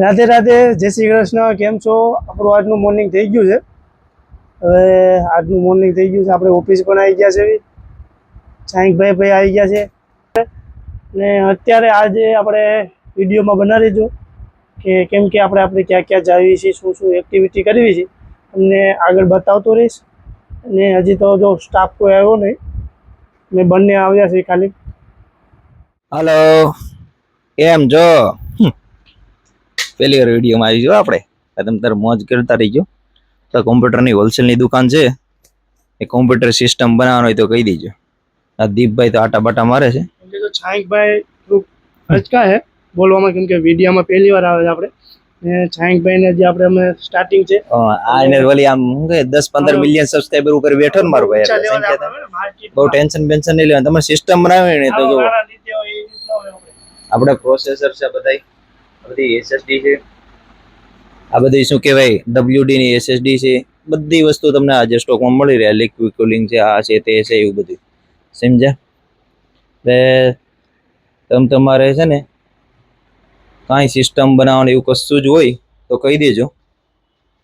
રાધે રાધે, જય શ્રી કૃષ્ણ. કેમ છો? આપણું આજનું મોર્નિંગ થઈ ગયું છે. હવે આજનું મોર્નિંગ થઈ ગયું છે, આપણે ઓફિસ પણ આવી ગયા છે. સાંઈકભાઈ આવી ગયા છે. ને અત્યારે આજે આપણે વિડીયોમાં બનાવી દીધું કે કેમ કે આપણે ક્યાં ક્યાં જઈએ છીએ, શું શું એક્ટિવિટી કરવી છે, તમને આગળ બતાવતો રહીશ. અને હજી તો જો સ્ટાફ કોઈ આવ્યો નહીં, મેં બંને આવ્યા છે ખાલી. હાલો, કેમ જો પેલી વાર વિડીયોમાં આવી જો આપણે તમે તારે મોજ કરતા રહીજો. તો કોમ્પ્યુટરની હોલસેલની દુકાન છે, એ કોમ્પ્યુટર સિસ્ટમ બનાવવાનો હોય તો કહી દેજો. આ દીપભાઈ તો આટા બાટા મારે છે. તો છાંકભાઈ થોડુંક અચકા છે બોલવામાં, કેમ કે વિડીયોમાં પહેલી વાર આવે છે આપણે. ને છાંકભાઈને જે આપણે અમે સ્ટાર્ટિંગ છે આ એને વળી આમ શું કહે 10-15 મિલિયન સબસ્ક્રાઇબર ઉપર બેઠો ને મારો ભાઈ, એટલે બહુ ટેન્શન બેન્શન નહીં લેવાનું. તમે સિસ્ટમ બનાવી ને તો જો આપણે પ્રોસેસર છે બધાય, બધી એસએસડી છે, આ બધી શું કહેવાય ડબલ્યુડી ની એસએસડી છે, બધી વસ્તુ તમને આજે સ્ટોકમાં મળી રહે. લિક્વિડ કુલિંગ છે, આ છે તે છે, એવું બધું સમજ્યા. એટલે તમારે છે ને કાંઈ સિસ્ટમ બનાવવાનું એવું કશું જ હોય તો કહી દેજો,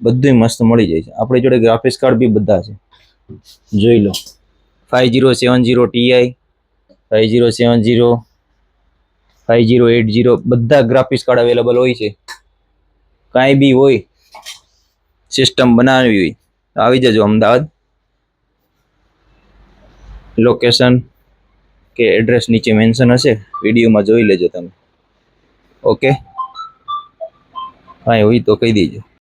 બધું મસ્ત મળી જાય છે. આપણી જોડે ગ્રાફિક્સ કાર્ડ બી બધા છે, જોઈ લો. 5070 Ti, 5070, 5080 બધા ગ્રાફિક્સ કાર્ડ અવેલેબલ હોય છે. કાંઈ બી હોય સિસ્ટમ બનાવવી હોય તો આવી જજો અમદાવાદ. લોકેશન કે એડ્રેસ નીચે મેન્શન હશે, વિડીયોમાં જોઈ લેજો તમે. ઓકે, કાંઈ હોય તો કહી દેજો.